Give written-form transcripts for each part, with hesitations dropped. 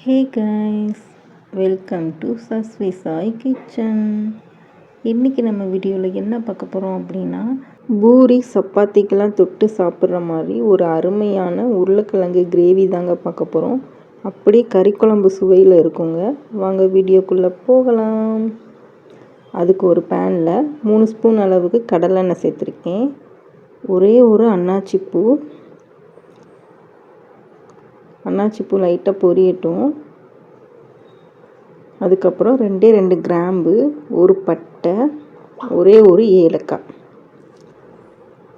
Hey guys, welcome to Saswi Sai kitchen. இன்றைக்கி நம்ம வீடியோவில் என்ன பார்க்க போகிறோம் அப்படின்னா, பூரி சப்பாத்திக்கெல்லாம் தொட்டு சாப்பிட்ற மாதிரி ஒரு அருமையான உருளைக்கிழங்கு கிரேவி தாங்க பார்க்க போகிறோம். அப்படியே கறிக்குழம்பு சுவையில் இருக்குங்க. வாங்க வீடியோக்குள்ளே போகலாம். அதுக்கு ஒரு பேனில் 3 ஸ்பூன் அளவுக்கு கடலெண்ணெய் சேர்த்துருக்கேன். ஒரே ஒரு அன்னாச்சிப்பூ லைட்டாக பொரியட்டும். அதுக்கப்புறம் 2 கிராம்பு, ஒரு பட்டை, ஒரே ஒரு ஏலக்காய்,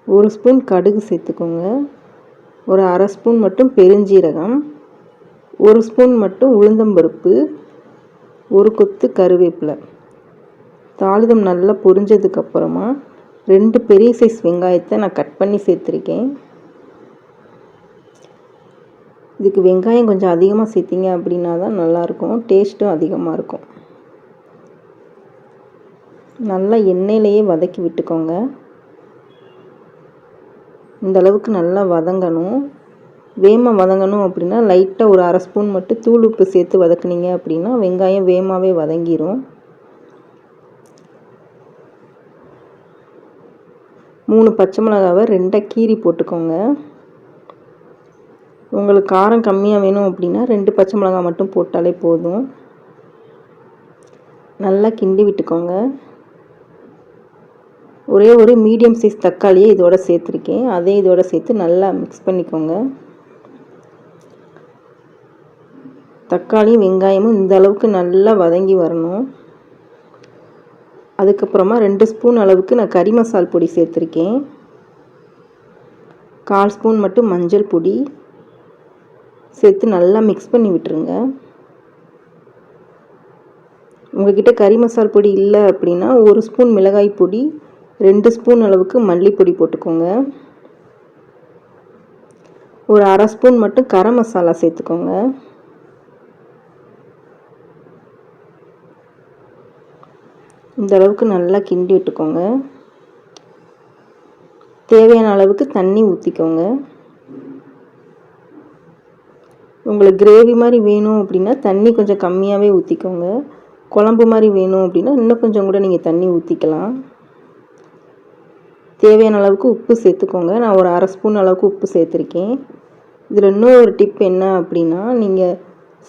1 ஸ்பூன் கடுகு சேர்த்துக்கோங்க. ஒரு அரை ஸ்பூன் மட்டும் பெருஞ்சீரகம், 1 ஸ்பூன் மட்டும் உளுந்தம்பருப்பு, ஒரு கொத்து கருவேப்பிலை. தாளிதம் நல்லா பொரிஞ்சதுக்கப்புறமா 2 பெரிய சைஸ் வெங்காயத்தை நான் கட் பண்ணி சேர்த்துருக்கேன். இதுக்கு வெங்காயம் கொஞ்சம் அதிகமாக சேர்த்திங்க அப்படின்னா தான் நல்லாயிருக்கும், டேஸ்ட்டும் அதிகமாக இருக்கும். நல்லா எண்ணெயிலேயே வதக்கி விட்டுக்கோங்க. இந்த அளவுக்கு நல்லா வதங்கணும். வேகமாக வதங்கணும் அப்படின்னா லைட்டாக ஒரு அரை ஸ்பூன் மட்டும் தூள் உப்பு சேர்த்து வதக்குனீங்க அப்படின்னா வெங்காயம் வேகமாகவே வதங்கிடும். 3 பச்சை மிளகாவை 2 கீறி போட்டுக்கோங்க. உங்களுக்கு காரம் கம்மியாக வேணும் அப்படின்னா 2 பச்சை மிளகாய் மட்டும் போட்டாலே போதும். நல்லா கிண்டி விட்டுக்கோங்க. ஒரே ஒரு மீடியம் சைஸ் தக்காளியை இதோட சேர்த்துருக்கேன். அதே இதோட சேர்த்து நல்லா மிக்ஸ் பண்ணிக்கோங்க. தக்காளியும் வெங்காயமும் இந்த அளவுக்கு நல்லா வதங்கி வரணும். அதுக்கப்புறமா 2 ஸ்பூன் அளவுக்கு நான் கறி மசால் பொடி சேர்த்துருக்கேன். 1/4 ஸ்பூன் மட்டும் மஞ்சள் பொடி சேர்த்து நல்லா மிக்ஸ் பண்ணி விட்டுருங்க. உங்கள்கிட்ட கறி மசால் பொடி இல்லை அப்படின்னா 1 ஸ்பூன் மிளகாய் பொடி, 2 ஸ்பூன் அளவுக்கு மல்லிப்பொடி போட்டுக்கோங்க. ஒரு அரை ஸ்பூன் மட்டும் கரம் மசாலா சேர்த்துக்கோங்க. இந்த அளவுக்கு நல்லா கிண்டி விட்டுக்கோங்க. தேவையான அளவுக்கு தண்ணி ஊற்றிக்கோங்க. உங்களுக்கு கிரேவி மாதிரி வேணும் அப்படின்னா தண்ணி கொஞ்சம் கம்மியாகவே ஊற்றிக்கோங்க. குழம்பு மாதிரி வேணும் அப்படின்னா இன்னும் கொஞ்சம் கூட நீங்கள் தண்ணி ஊற்றிக்கலாம். தேவையான அளவுக்கு உப்பு சேர்த்துக்கோங்க. நான் ஒரு அரை ஸ்பூன் அளவுக்கு உப்பு சேர்த்துருக்கேன். இதில் இன்னொரு டிப் என்ன அப்படின்னா, நீங்கள்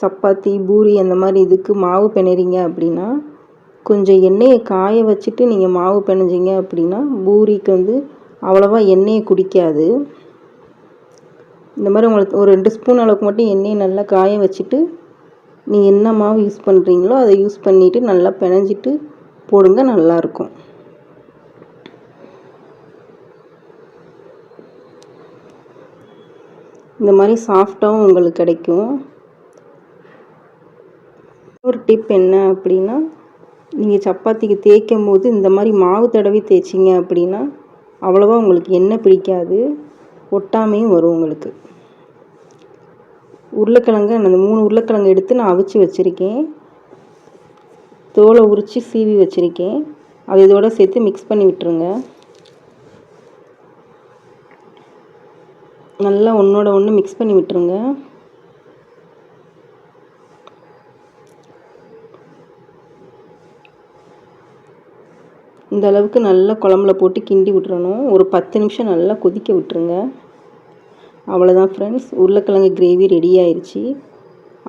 சப்பாத்தி பூரி அந்த மாதிரி இதுக்கு மாவு பிணைறீங்க அப்படின்னா கொஞ்சம் எண்ணெயை காய வச்சுட்டு நீங்கள் மாவு பிணைஞ்சிங்க அப்படின்னா பூரிக்கு அவ்வளோவா எண்ணெயை குடிக்காது. இந்த மாதிரி உங்களுக்கு ஒரு 2 ஸ்பூன் அளவுக்கு மட்டும் எண்ணெயை நல்லா காய வச்சுட்டு நீங்கள் என்ன மாவு யூஸ் பண்ணுறீங்களோ அதை யூஸ் பண்ணிவிட்டு நல்லா பிணைஞ்சிட்டு போடுங்க, நல்லாயிருக்கும். இந்த மாதிரி சாஃப்டாகவும் உங்களுக்கு கிடைக்கும். ஒரு டிப் என்ன அப்படின்னா, நீங்கள் சப்பாத்திக்கு தேய்க்கும் போது இந்த மாதிரி மாவு தடவி தேய்ச்சிங்க அப்படின்னா அவ்வளோவா உங்களுக்கு எண்ணெய் பிடிக்காது, ஒட்டாமையும் வரும் உங்களுக்கு. உருளைக்கிழங்கு அந்த 3 உருளைக்கிழங்கு எடுத்து நான் அவிச்சு வச்சுருக்கேன். தோலை உரித்து சீவி வச்சுருக்கேன். அது இதோட சேர்த்து மிக்ஸ் பண்ணி விட்டுருங்க. நல்லா ஒன்றோட ஒன்று மிக்ஸ் பண்ணி விட்டுருங்க. இந்த அளவுக்கு நல்லா குழம்புல போட்டு கிண்டி விட்டுறணும். ஒரு 10 நிமிஷம் நல்லா கொதிக்க விட்டுருங்க. அவ்வளோதான் ஃப்ரெண்ட்ஸ், உருளைக்கிழங்கு கிரேவி ரெடி ஆயிடுச்சு.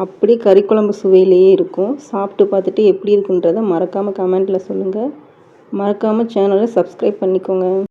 அப்படியே கறிக்குழம்பு சுவையிலேயே இருக்கும். சாப்பிட்டு பார்த்துட்டு எப்படி இருக்குன்றதை மறக்காமல் கமெண்ட்டில் சொல்லுங்கள். மறக்காமல் சேனலை சப்ஸ்கிரைப் பண்ணிக்கோங்க.